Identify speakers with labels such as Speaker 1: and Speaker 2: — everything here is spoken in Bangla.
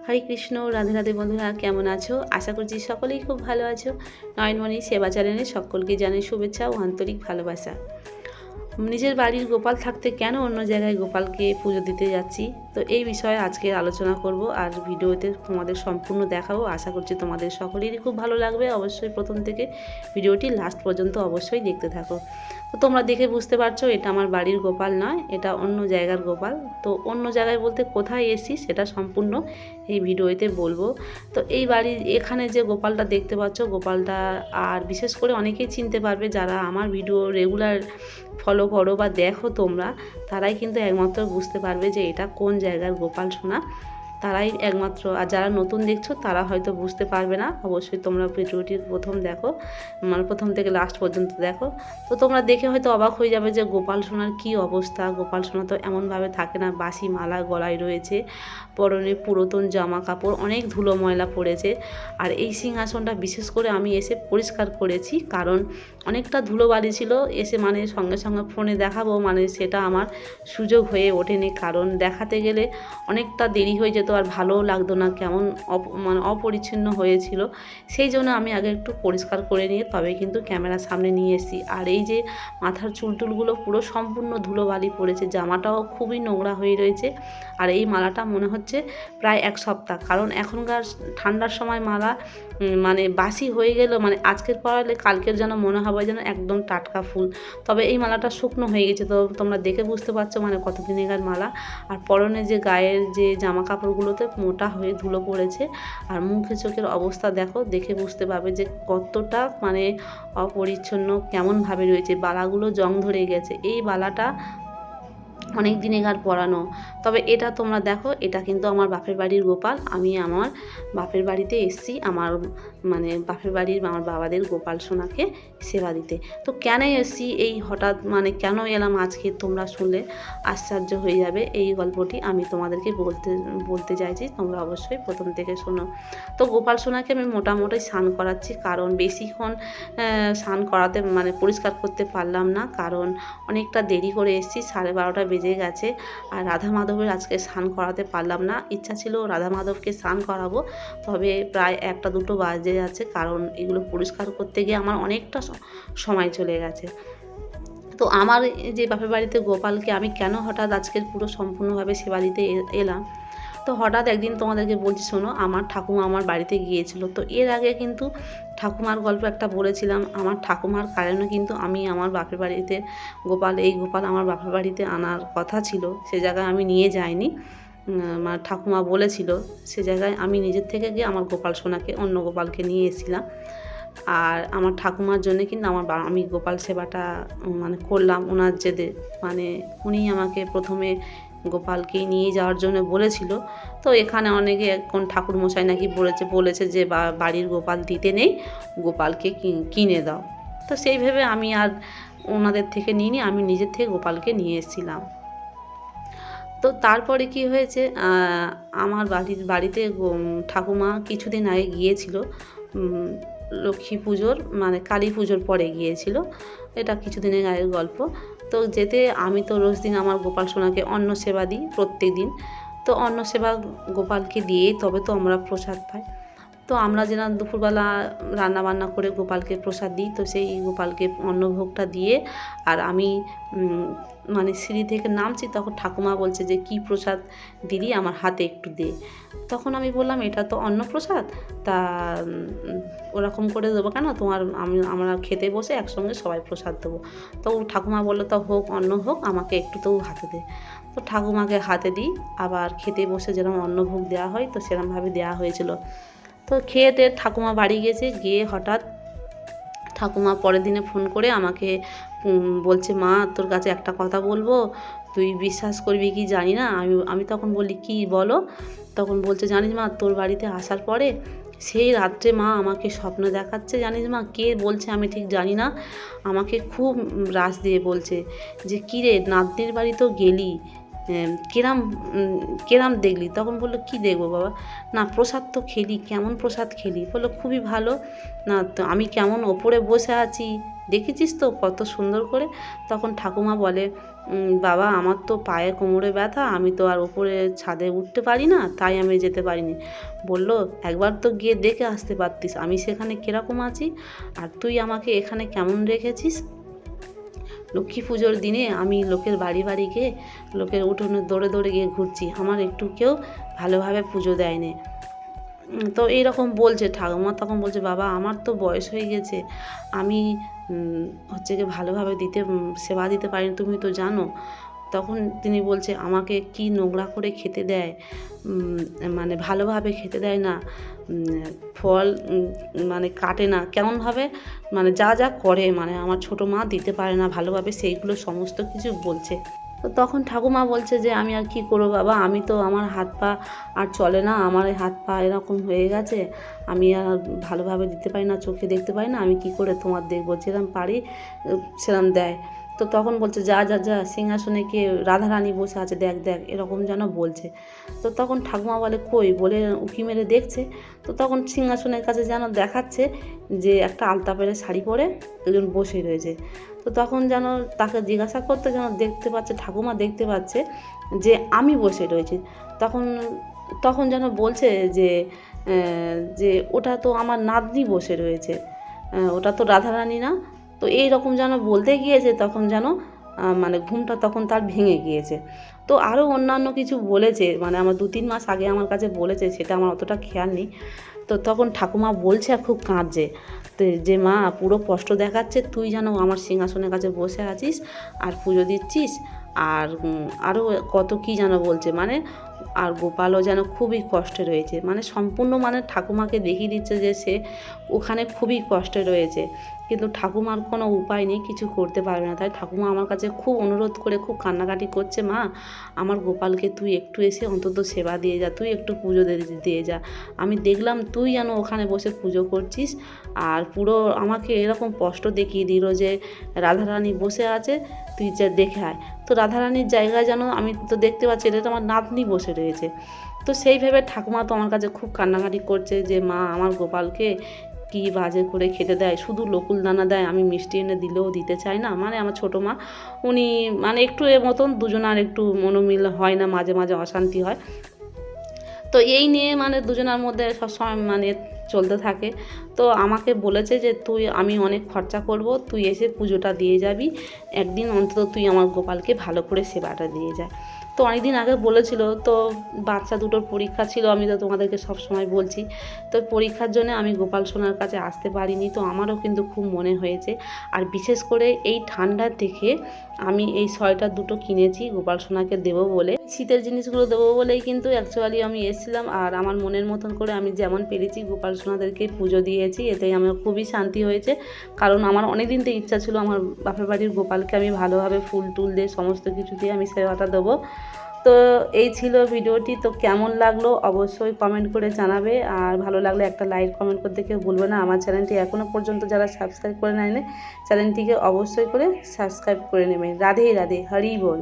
Speaker 1: হরে কৃষ্ণ, রাধে রাধে বন্ধুরা, কেমন আছো? আশা করছি সকলেই খুব ভালো আছো। নয়নমণি সেবা চ্যানেলে সকলকে জানাই শুভেচ্ছা ও আন্তরিক ভালোবাসা। নিজের বাড়ির গোপাল থাকতে কেন অন্য জায়গায় গোপালকে পুজো দিতে যাচ্ছি, তো এই বিষয়ে আজকে আলোচনা করব আর ভিডিওতে তোমাদের সম্পূর্ণ দেখাবো। আশা করছি তোমাদের সকলেরই খুব ভালো লাগবে। অবশ্যই প্রথম থেকে ভিডিওটি লাস্ট পর্যন্ত অবশ্যই দেখতে থাকো। তো তোমরা দেখে বুঝতে পারছো এটা আমার বাড়ির গোপাল নয়, এটা অন্য জায়গার গোপাল। তো অন্য জায়গায় বলতে কোথায় এসেছি সেটা সম্পূর্ণ এই ভিডিওতে বলবো। তো এই বাড়ির এখানে যে গোপালটা দেখতে পাচ্ছ, গোপালটা আর বিশেষ করে অনেকেই চিনতে পারবে যারা আমার ভিডিও রেগুলার ফলো করো বা দেখো তোমরা, তারাই কিন্তু একমাত্র বুঝতে পারবে যে এটা কোন জায়গার গোপাল সোনা, তারাই একমাত্র। আর যারা নতুন দেখছো তারা হয়তো বুঝতে পারবে না। অবশ্যই তোমরা ভিডিওটি প্রথম দেখো, মানে প্রথম থেকে লাস্ট পর্যন্ত দেখো। তো তোমরা দেখে হয়তো অবাক হয়ে যাবে যে গোপাল সোনার কী অবস্থা। গোপাল সোনা তো এমনভাবে থাকে না, বাসি মালা গলায় রয়েছে, পরনে পুরাতন জামা কাপড়, অনেক ধুলো ময়লা পড়েছে। আর এই সিংহাসনটা বিশেষ করে আমি এসে পরিষ্কার করেছি, কারণ অনেকটা ধুলোবালি ছিল। এসে মানে সঙ্গে সঙ্গে ফোনে দেখাবো মানে সেটা আমার সুযোগ হয়ে ওঠেনি, কারণ দেখাতে গেলে অনেকটা দেরি হয়ে যেত আর ভালোও লাগতো না, কেমন মানে অপরিচ্ছন্ন হয়েছিল। সেই জন্য আমি আগে একটু পরিষ্কার করে নিয়ে তবে কিন্তু ক্যামেরার সামনে নিয়ে এসেছি। আর এই যে মাথার চুলটুলগুলো পুরো সম্পূর্ণ ধুলোবালি পড়েছে, জামাটাও খুবই নোংরা হয়ে রয়েছে। আর এই মালাটা মনে হচ্ছে প্রায় এক সপ্তাহ, কারণ এখনকার ঠান্ডার সময় মালা মানে বাসি হয়ে গেল, মানে আজকের পরালে কালকের যেন মনে হবে যেন একদম টাটকা ফুল। তবে এই মালাটা শুকনো হয়ে গেছে, তো তোমরা দেখে বুঝতে পারছো মানে কতদিনেকার মালা। আর পরনে যে গায়ের যে জামা কাপড়গুলোতে মোটা হয়ে ধুলো পড়েছে। আর মুখে চোখের অবস্থা দেখো, দেখে বুঝতে পারবে যে কতটা মানে অপরিচ্ছন্ন কেমনভাবে রয়েছে। বালাগুলো জং ধরে গেছে, এই বালাটা অনেক দিনেকার পরানো। তবে এটা তোমরা দেখো, এটা কিন্তু আমার বাপের বাড়ির গোপাল। আমি আমার বাপের বাড়িতে এসেছি আমার মানে বাপের বাড়ির আমার বাবাদের গোপাল সোনাকে সেবা দিতে। তো কেন এসেছি এই হঠাৎ, মানে কেন এলাম আজকে, তোমরা শুনলে আশ্চর্য হয়ে যাবে। এই গল্পটি আমি তোমাদেরকে বলতে চাইছি, তোমরা অবশ্যই প্রথম থেকে শোনো। তো গোপাল সোনাকে আমি মোটামুটি স্নান করাচ্ছি, কারণ বেশিক্ষণ স্নান করাতে মানে পরিষ্কার করতে পারলাম না, কারণ অনেকটা দেরি করে এসেছি, 12:30 বেজে গেছে। আর রাধা মাধবের আজকে স্নান করাতে পারলাম না। ইচ্ছা ছিল রাধা মাধবকে স্নান করাবো, তবে প্রায় 1-2 বাজে যাচ্ছে, কারণ এগুলো পরিষ্কার করতে গিয়ে আমার অনেকটা সময় চলে গেছে। তো আমার যে বাপের বাড়িতে গোপালকে আমি কেন হঠাৎ আজকের পুরো সম্পূর্ণভাবে সেবা দিতে এলাম, তো হঠাৎ একদিন তোমাদেরকে বলছি শোনো, আমার ঠাকুমা আমার বাড়িতে গিয়েছিল। তো এর আগে কিন্তু ঠাকুমার গল্প একটা বলেছিলাম। আমার ঠাকুমার কারণে কিন্তু আমি আমার বাপের বাড়িতে এই গোপাল আমার বাপের বাড়িতে আনার কথা ছিল, সে জায়গায় আমি নিয়ে যাইনি। আমার ঠাকুমা বলেছিল, সে জায়গায় আমি নিজের থেকে গিয়ে আমার গোপাল সোনাকে, অন্য গোপালকে নিয়ে এসেছিলাম। আর আমার ঠাকুমার জন্য কিন্তু আমি গোপাল সেবাটা মানে করলাম। ওনার জেদে মানে উনি আমাকে প্রথমে গোপালকে নিয়ে যাওয়ার জন্য বলেছিল। তো এখানে অনেকে কোন ঠাকুরমশাই নাকি বলেছে যে বাড়ির গোপাল দিতে নেই, গোপালকে কিনে দাও। তো সেই ভেবে আমি আর ওনাদের থেকে নিইনি, আমি নিজের থেকে গোপালকে নিয়ে এসেছিলাম। তো তারপরে কি হয়েছে, আমার বাড়িতে ঠাকুমা কিছুদিন আগে গিয়েছিল, লক্ষ্মী পুজোর মানে কালী পুজোর পরে গিয়েছিল, এটা কিছুদিনের আগের গল্প। তো যেতে আমি তো রোজ দিন আমার গোপাল সোনাকে অন্ন সেবা দিই প্রত্যেক দিন। তো অন্ন সেবা গোপালকে দিয়ে তবে তো আমরা প্রসাদ পাই। তো আমরা যেন দুপুরবেলা রান্না বান্না করে গোপালকে প্রসাদ দিই, তো সেই গোপালকে অন্নভোগটা দিয়ে আর আমি মানে সিঁড়ি থেকে নামছি, তখন ঠাকুমা বলছে যে কি প্রসাদ দিদি, আমার হাতে একটু দে। তখন আমি বললাম এটা তো অন্নপ্রসাদ, তা ওরকম করে দেবো কেন, আমরা খেতে বসে একসঙ্গে সবাই প্রসাদ দেবো। তো ঠাকুমা বললো তো হোক, অন্ন হোক, আমাকে একটু তো হাতে দে। তো ঠাকুমাকে হাতে দিই, আবার খেতে বসে যেরকম অন্নভোগ দেওয়া হয় তো সেরকমভাবে দেওয়া হয়েছিল। তো খেয়ে টেয়ে ঠাকুমা বাড়ি গেছে, গিয়ে হঠাৎ ঠাকুমা পরের দিনে ফোন করে আমাকে বলছে, মা তোর কাছে একটা কথা বলবো, তুই বিশ্বাস করবি কি জানি না। আমি তখন বলি কি বলো। তখন বলছে, জানিস মা, তোর বাড়িতে আসার পরে সেই রাত্রে মা আমাকে স্বপ্ন দেখাচ্ছে, জানিস মা কে বলছে আমি ঠিক জানি না, আমাকে খুব রাশ দিয়ে বলছে যে কী রে নাতনির বাড়ি তো গেলি, কেরাম দেখলি। তখন বললো কি দেখবো বাবা, না প্রসাদ তো খেলি, কেমন প্রসাদ খেলি। বললো খুবই ভালো, না তো আমি কেমন ওপরে বসে আছি দেখেছিস তো কত সুন্দর করে। তখন ঠাকুমা বলে বাবা আমার তো পায়ে কোমরে ব্যথা, আমি তো আর ওপরে ছাদে উঠতে পারি না, তাই আমি যেতে পারিনি। বলল একবার তো গিয়ে দেখে আসতে পারতিস আমি সেখানে কীরকম আছি, আর তুই আমাকে এখানে কেমন রেখেছিস। লক্ষ্মী পুজোর দিনে আমি লোকের বাড়ি বাড়ি গিয়ে লোকের উঠোনে দৌড়ে দৌড়ে গিয়ে ঘুরছি, আমার একটু কেউ ভালোভাবে পুজো দেয়নি। তো এইরকম বলছে ঠাকুমা। তখন বলছে বাবা আমার তো বয়স হয়ে গেছে, আমি হচ্ছে কি ভালোভাবে সেবা দিতে পারিনি, তুমি তো জানো। তখন তিনি বলছে আমাকে কি নোংরা করে খেতে দেয়, মানে ভালোভাবে খেতে দেয় না, ফল মানে কাটে না, কেমনভাবে মানে যা যা করে মানে আমার ছোটো মা দিতে পারে না ভালোভাবে, সেইগুলো সমস্ত কিছু বলছে। তো তখন ঠাকুমা বলছে যে আমি আর কী করবো বাবা, আমি তো আমার হাত পা আর চলে না, আমার এই হাত পা এরকম হয়ে গেছে, আমি আর ভালোভাবে দিতে পারি না, চোখে দেখতে পারি না, আমি কি করে তোমার দেখবো, যেরকম পারি সেরকম দেয়। তো তখন বলছে যা যা যা সিংহাসনে কে রাধারানী বসে আছে দেখ দেখ, এরকম যেন বলছে। তো তখন ঠাকুমা বলে কই, বলে উঁকি মেরে দেখছে। তো তখন সিংহাসনের কাছে যেন দেখাচ্ছে যে একটা আলতা পেরে শাড়ি পরে একজন বসে রয়েছে। তো তখন যেন তাকে জিজ্ঞাসা করতে যেন দেখতে পাচ্ছে, ঠাকুমা দেখতে পাচ্ছে যে আমি বসে রয়েছি। তখন তখন যেন বলছে যে যে ওটা তো আমার নাতনি বসে রয়েছে, ওটা তো রাধারানী না। তো এই রকম যেন বলতে গিয়েছে, তখন যেন মানে ঘুমটা তখন তার ভেঙে গিয়েছে। তো আরও অন্যান্য কিছু বলেছে, মানে আমার 2-3 মাস আগে আমার কাছে বলেছে, সেটা আমার অতটা খেয়াল নেই। তো তখন ঠাকুমা বলছে আর খুব কাঁদছে, তো যে মা পুরো কষ্ট দেখাচ্ছে, তুই যেন আমার সিংহাসনের কাছে বসে আছিস আর পুজো দিচ্ছিস, আর আরও কত কী যেন বলছে, মানে আর গোপালও যেন খুবই কষ্টে রয়েছে, মানে সম্পূর্ণ মানে ঠাকুমাকে দেখিয়ে দিচ্ছে যে সে ওখানে খুবই কষ্টে রয়েছে, কিন্তু ঠাকুমার কোনো উপায় নেই, কিছু করতে পারবে না। তাই ঠাকুমা আমার কাছে খুব অনুরোধ করে খুব কান্নাকাটি করছে, মা আমার গোপালকে তুই একটু এসে অন্তত সেবা দিয়ে যা, তুই একটু পুজো দিয়ে যা, আমি দেখলাম তুই যেন ওখানে বসে পুজো করছিস, আর পুরো আমাকে এরকম কষ্ট দেখিয়ে দিল যে রাধারানী বসে আছে, তুই যা দেখে আয়। তো রাধারানীর জায়গায় যেন আমি তো দেখতে পাচ্ছি এটা তো আমার নাতনি বসে রয়েছে। তো সেই ভেবে ঠাকুমা তো আমার কাছে খুব কান্নাকাটি করছে যে মা আমার গোপালকে কী বাজে করে খেতে দেয়, শুধু লকুল দানা দেয়, আমি মিষ্টি এনে দিলেও দিতে চাই না। মানে আমার ছোটো মা উনি মানে একটু এর মতন, দুজনার একটু মনোমিল হয় না, মাঝে মাঝে অশান্তি হয়। তো এই নিয়ে মানে দুজনার মধ্যে সবসময় মানে চলতে থাকে। তো আমাকে বলেছে যে আমি অনেক খরচা করব, তুই এসে পুজোটা দিয়ে যাবি, একদিন অন্তত তুই আমার গোপালকে ভালো করে সেবাটা দিয়ে যা। তো অনেকদিন আগে বলেছিল, তো বাচ্চা দুটোর পরীক্ষা ছিল, আমি তো তোমাদেরকে সবসময় বলছি। তো পরীক্ষার জন্য আমি গোপাল সোনার কাছে আসতে পারিনি, তো আমারও কিন্তু খুব মনে হয়েছে। আর বিশেষ করে এই ঠান্ডার থেকে আমি এই সোয়েটার দুটো কিনেছি গোপাল সোনাকে দেবো বলে, শীতের জিনিসগুলো দেবো বলেই কিন্তু অ্যাকচুয়ালি আমি এসেছিলাম। আর আমার মনের মতন করে আমি যেমন পেরেছি গোপাল সোনাদেরকে পুজো দিয়েছি, এতেই আমার খুবই শান্তি হয়েছে। কারণ আমার অনেক দিন থেকে ইচ্ছা ছিল আমার বাপের বাড়ির গোপালকে আমি ভালোভাবে ফুল টুল দিয়ে সমস্ত কিছু দিয়ে আমি সেবাটা দেবো। তো এই ছিল ভিডিওটি। তো কেমন লাগলো অবশ্যই কমেন্ট করে জানাবে, আর ভালো লাগলে একটা লাইক কমেন্ট করতে কেউ ভুলবে না। আমার চ্যানেলটি এখনও পর্যন্ত যারা সাবস্ক্রাইব করে নেয়নি, চ্যানেলটিকে অবশ্যই করে সাবস্ক্রাইব করে নেবে। রাধে রাধে, হরি বল।